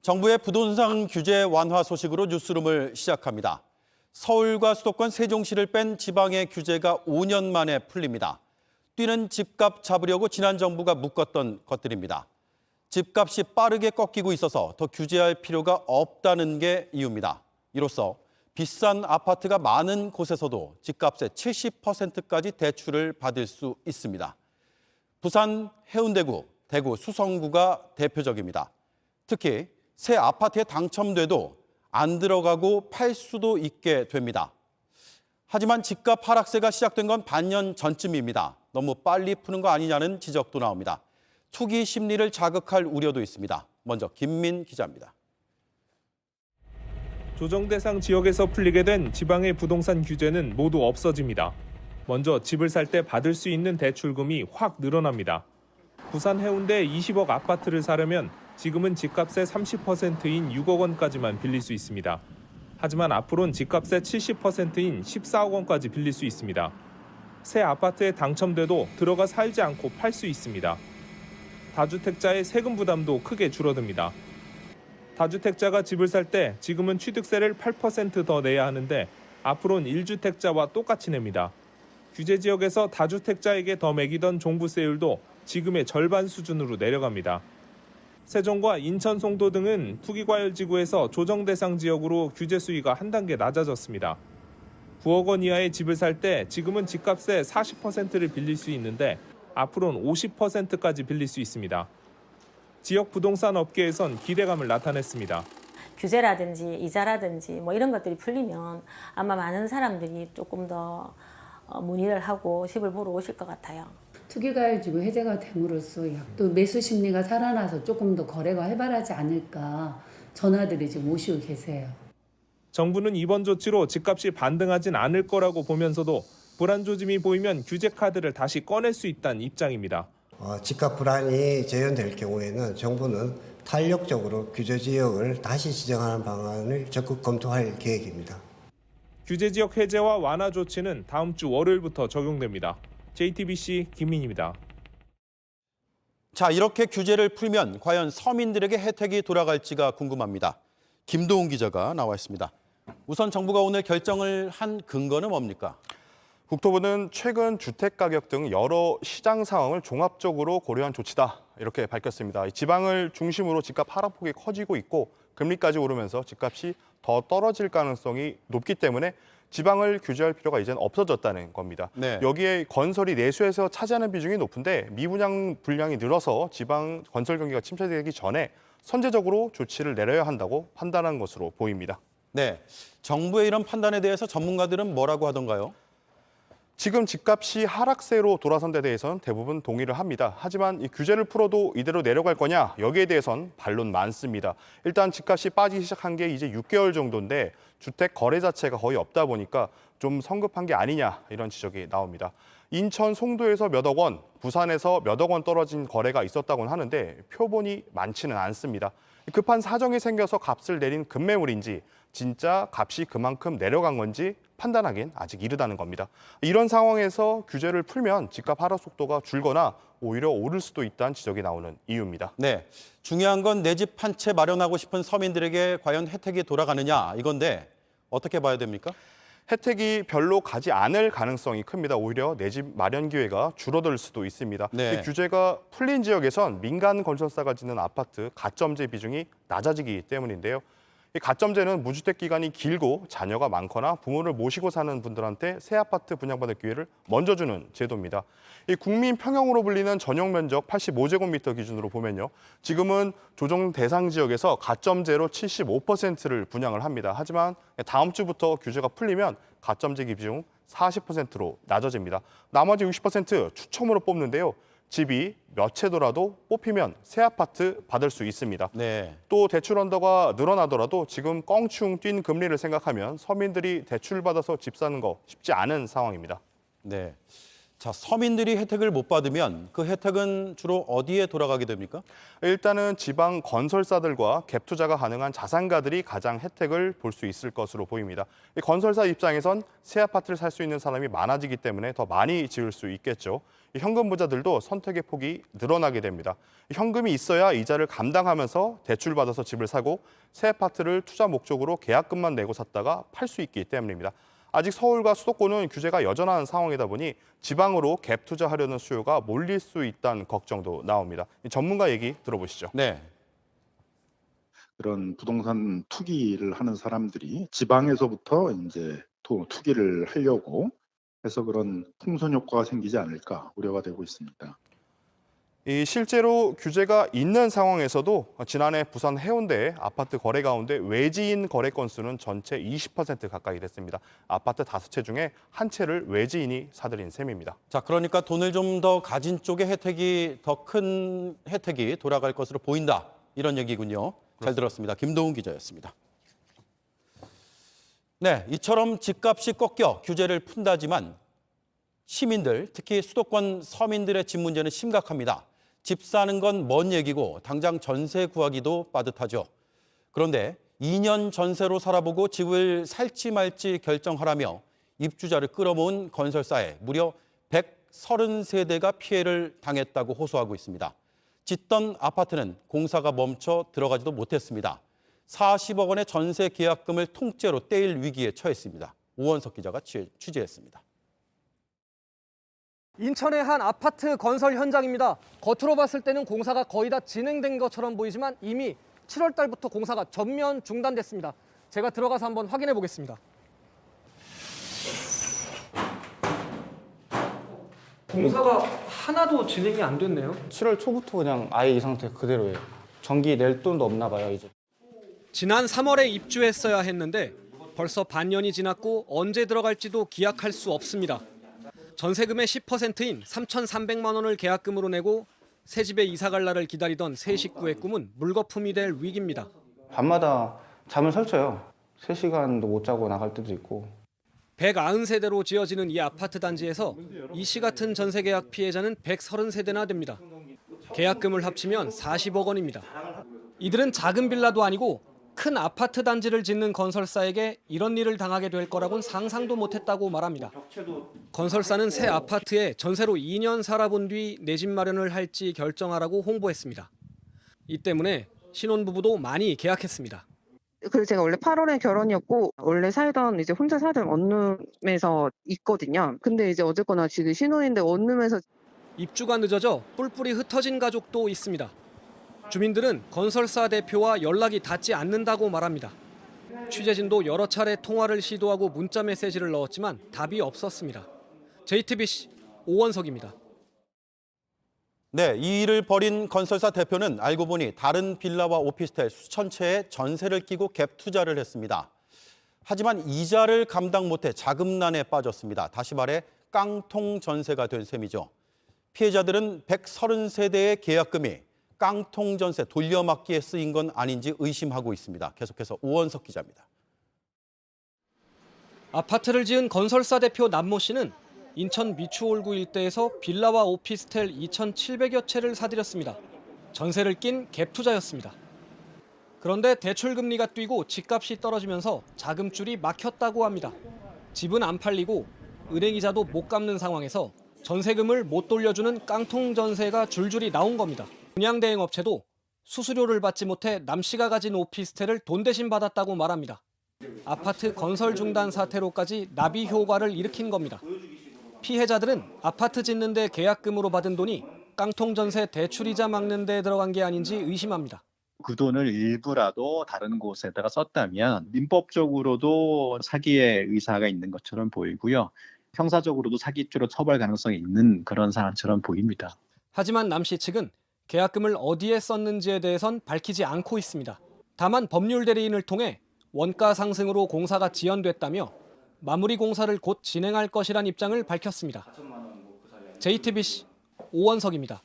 정부의 부동산 규제 완화 소식으로 뉴스룸을 시작합니다. 서울과 수도권 세종시를 뺀 지방의 규제가 5년 만에 풀립니다. 뛰는 집값 잡으려고 지난 정부가 묶었던 것들입니다. 집값이 빠르게 꺾이고 있어서 더 규제할 필요가 없다는 게 이유입니다. 이로써 비싼 아파트가 많은 곳에서도 집값의 70%까지 대출을 받을 수 있습니다. 부산 해운대구, 대구 수성구가 대표적입니다. 특히 새 아파트에 당첨돼도 안 들어가고 팔 수도 있게 됩니다. 하지만 집값 하락세가 시작된 건 반년 전쯤입니다. 너무 빨리 푸는 거 아니냐는 지적도 나옵니다. 투기 심리를 자극할 우려도 있습니다. 먼저 김민 기자입니다. 조정 대상 지역에서 풀리게 된 지방의 부동산 규제는 모두 없어집니다. 먼저 집을 살 때 받을 수 있는 대출금이 확 늘어납니다. 부산 해운대 20억 아파트를 사려면 지금은 집값의 30%인 6억 원까지만 빌릴 수 있습니다. 하지만 앞으로는 집값의 70%인 14억 원까지 빌릴 수 있습니다. 새 아파트에 당첨돼도 들어가 살지 않고 팔 수 있습니다. 다주택자의 세금 부담도 크게 줄어듭니다. 다주택자가 집을 살 때 지금은 취득세를 8% 더 내야 하는데 앞으로는 1주택자와 똑같이 냅니다. 규제 지역에서 다주택자에게 더 매기던 종부세율도 지금의 절반 수준으로 내려갑니다. 세종과 인천 송도 등은 투기과열지구에서 조정 대상 지역으로 규제 수위가 한 단계 낮아졌습니다. 9억 원 이하의 집을 살 때 지금은 집값의 40%를 빌릴 수 있는데 앞으로는 50%까지 빌릴 수 있습니다. 지역 부동산 업계에선 기대감을 나타냈습니다. 규제라든지 이자라든지 뭐 이런 것들이 풀리면 아마 많은 사람들이 조금 더 문의를 하고 집을 보러 오실 것 같아요. 투기과열지구 해제가 됨으로써 또 매수 심리가 살아나서 조금 더 거래가 활발하지 않을까 전화들이 지금 오시고 계세요. 정부는 이번 조치로 집값이 반등하진 않을 거라고 보면서도 불안 조짐이 보이면 규제 카드를 다시 꺼낼 수 있다는 입장입니다. 집값 불안이 재현될 경우에는 정부는 탄력적으로 규제 지역을 다시 지정하는 방안을 적극 검토할 계획입니다. 규제 지역 해제와 완화 조치는 다음 주 월요일부터 적용됩니다. JTBC 김민입니다. 자, 이렇게 규제를 풀면 과연 서민들에게 혜택이 돌아갈지가 궁금합니다. 김도훈 기자가 나와 있습니다. 우선 정부가 오늘 결정을 한 근거는 뭡니까? 국토부는 최근 주택가격 등 여러 시장 상황을 종합적으로 고려한 조치다 이렇게 밝혔습니다. 지방을 중심으로 집값 하락폭이 커지고 있고 금리까지 오르면서 집값이 더 떨어질 가능성이 높기 때문에 지방을 규제할 필요가 이제는 없어졌다는 겁니다. 네. 여기에 건설이 내수에서 차지하는 비중이 높은데 미분양 분량이 늘어서 지방 건설 경기가 침체되기 전에 선제적으로 조치를 내려야 한다고 판단한 것으로 보입니다. 네, 정부의 이런 판단에 대해서 전문가들은 뭐라고 하던가요? 지금 집값이 하락세로 돌아선 데 대해서는 대부분 동의를 합니다. 하지만 이 규제를 풀어도 이대로 내려갈 거냐? 여기에 대해선 반론 많습니다. 일단 집값이 빠지기 시작한 게 이제 6개월 정도인데 주택 거래 자체가 거의 없다 보니까 좀 성급한 게 아니냐 이런 지적이 나옵니다. 인천 송도에서 몇억 원, 부산에서 몇억 원 떨어진 거래가 있었다고는 하는데 표본이 많지는 않습니다. 급한 사정이 생겨서 값을 내린 급매물인지 진짜 값이 그만큼 내려간 건지 판단하기엔 아직 이르다는 겁니다. 이런 상황에서 규제를 풀면 집값 하락 속도가 줄거나 오히려 오를 수도 있다는 지적이 나오는 이유입니다. 네, 중요한 건 내 집 한 채 마련하고 싶은 서민들에게 과연 혜택이 돌아가느냐 이건데 어떻게 봐야 됩니까? 혜택이 별로 가지 않을 가능성이 큽니다. 오히려 내 집 마련 기회가 줄어들 수도 있습니다. 네. 이 규제가 풀린 지역에선 민간 건설사가 짓는 아파트 가점제 비중이 낮아지기 때문인데요. 이 가점제는 무주택 기간이 길고 자녀가 많거나 부모를 모시고 사는 분들한테 새 아파트 분양받을 기회를 먼저 주는 제도입니다. 이 국민 평형으로 불리는 전용 면적 85제곱미터 기준으로 보면요. 지금은 조정 대상 지역에서 가점제로 75%를 분양을 합니다. 하지만 다음 주부터 규제가 풀리면 가점제 비중 40%로 낮아집니다. 나머지 60% 추첨으로 뽑는데요. 집이 몇 채더라도 뽑히면 새 아파트 받을 수 있습니다. 네. 또 대출 언더가 늘어나더라도 지금 껑충 뛴 금리를 생각하면 서민들이 대출 받아서 집 사는 거 쉽지 않은 상황입니다. 네. 자, 서민들이 혜택을 못 받으면 그 혜택은 주로 어디에 돌아가게 됩니까? 일단은 지방 건설사들과 갭 투자가 가능한 자산가들이 가장 혜택을 볼 수 있을 것으로 보입니다. 이 건설사 입장에선 새 아파트를 살 수 있는 사람이 많아지기 때문에 더 많이 지을 수 있겠죠. 이 현금 부자들도 선택의 폭이 늘어나게 됩니다. 현금이 있어야 이자를 감당하면서 대출받아서 집을 사고 새 아파트를 투자 목적으로 계약금만 내고 샀다가 팔 수 있기 때문입니다. 아직 서울과 수도권은 규제가 여전한 상황이다 보니 지방으로 갭 투자하려는 수요가 몰릴 수 있다는 걱정도 나옵니다. 전문가 얘기 들어보시죠. 네. 그런 부동산 투기를 하는 사람들이 지방에서부터 이제 투기를 하려고 해서 그런 풍선 효과가 생기지 않을까 우려가 되고 있습니다. 실제로 규제가 있는 상황에서도 지난해 부산 해운대 아파트 거래 가운데 외지인 거래 건수는 전체 20% 가까이 됐습니다. 아파트 5채 중에 한 채를 외지인이 사들인 셈입니다. 자, 그러니까 돈을 좀 더 가진 쪽의 혜택이 더 큰 혜택이 돌아갈 것으로 보인다. 이런 얘기군요. 잘 들었습니다. 김도훈 기자였습니다. 네, 이처럼 집값이 꺾여 규제를 푼다지만 시민들, 특히 수도권 서민들의 집 문제는 심각합니다. 집 사는 건 먼 얘기고 당장 전세 구하기도 빠듯하죠. 그런데 2년 전세로 살아보고 집을 살지 말지 결정하라며 입주자를 끌어모은 건설사에 무려 133세대가 피해를 당했다고 호소하고 있습니다. 짓던 아파트는 공사가 멈춰 들어가지도 못했습니다. 40억 원의 전세 계약금을 통째로 떼일 위기에 처했습니다. 오원석 기자가 취재했습니다. 인천의 한 아파트 건설 현장입니다. 겉으로 봤을 때는 공사가 거의 다 진행된 것처럼 보이지만 이미 7월 달부터 공사가 전면 중단됐습니다. 제가 들어가서 한번 확인해 보겠습니다. 공사가 하나도 진행이 안 됐네요. 7월 초부터 그냥 아예 이 상태 그대로예요. 전기 낼 돈도 없나 봐요, 이제. 지난 3월에 입주했어야 했는데 벌써 반년이 지났고 언제 들어갈지도 기약할 수 없습니다. 전세금의 10%인 3,300만 원을 계약금으로 내고 새 집에 이사 갈 날을 기다리던 세 식구의 꿈은 물거품이 될 위기입니다. 밤마다 잠을 설쳐요. 3시간도 못 자고 나갈 때도 있고. 190세대로 지어지는 이 아파트 단지에서 이 씨 같은 전세 계약 피해자는 130세대나 됩니다. 계약금을 합치면 40억 원입니다. 이들은 작은 빌라도 아니고 큰 아파트 단지를 짓는 건설사에게 이런 일을 당하게 될 거라고는 상상도 못했다고 말합니다. 건설사는 새 아파트에 전세로 2년 살아본 뒤 내 집 마련을 할지 결정하라고 홍보했습니다. 이 때문에 신혼부부도 많이 계약했습니다. 그리고 제가 원래 8월에 결혼이었고 원래 살던 이제 혼자 살던 원룸에서 있거든요. 근데 이제 어쨌거나 지금 신혼인데 원룸에서 입주가 늦어져 뿔뿔이 흩어진 가족도 있습니다. 주민들은 건설사 대표와 연락이 닿지 않는다고 말합니다. 취재진도 여러 차례 통화를 시도하고 문자 메시지를 넣었지만 답이 없었습니다. JTBC 오원석입니다. 네, 이 일을 벌인 건설사 대표는 알고 보니 다른 빌라와 오피스텔 수천 채에 전세를 끼고 갭 투자를 했습니다. 하지만 이자를 감당 못해 자금난에 빠졌습니다. 다시 말해 깡통 전세가 된 셈이죠. 피해자들은 130세대의 계약금이 깡통 전세 돌려막기에 쓰인 건 아닌지 의심하고 있습니다. 계속해서 오원석 기자입니다. 아파트를 지은 건설사 대표 남모 씨는 인천 미추홀구 일대에서 빌라와 오피스텔 2,700여 채를 사들였습니다. 전세를 낀 갭 투자였습니다. 그런데 대출 금리가 뛰고 집값이 떨어지면서 자금줄이 막혔다고 합니다. 집은 안 팔리고 은행 이자도 못 갚는 상황에서 전세금을 못 돌려주는 깡통 전세가 줄줄이 나온 겁니다. 분양대행업체도 수수료를 받지 못해 남 씨가 가진 오피스텔을 돈 대신 받았다고 말합니다. 아파트 건설 중단 사태로까지 나비 효과를 일으킨 겁니다. 피해자들은 아파트 짓는 데 계약금으로 받은 돈이 깡통 전세 대출이자 막는 데 들어간 게 아닌지 의심합니다. 그 돈을 일부라도 다른 곳에다가 썼다면 민법적으로도 사기의 의사가 있는 것처럼 보이고요. 형사적으로도 사기죄로 처벌 가능성이 있는 그런 사안처럼 보입니다. 하지만 남 씨 측은 계약금을 어디에 썼는지에 대해선 밝히지 않고 있습니다. 다만 법률 대리인을 통해 원가 상승으로 공사가 지연됐다며 마무리 공사를 곧 진행할 것이란 입장을 밝혔습니다. JTBC 오원석입니다.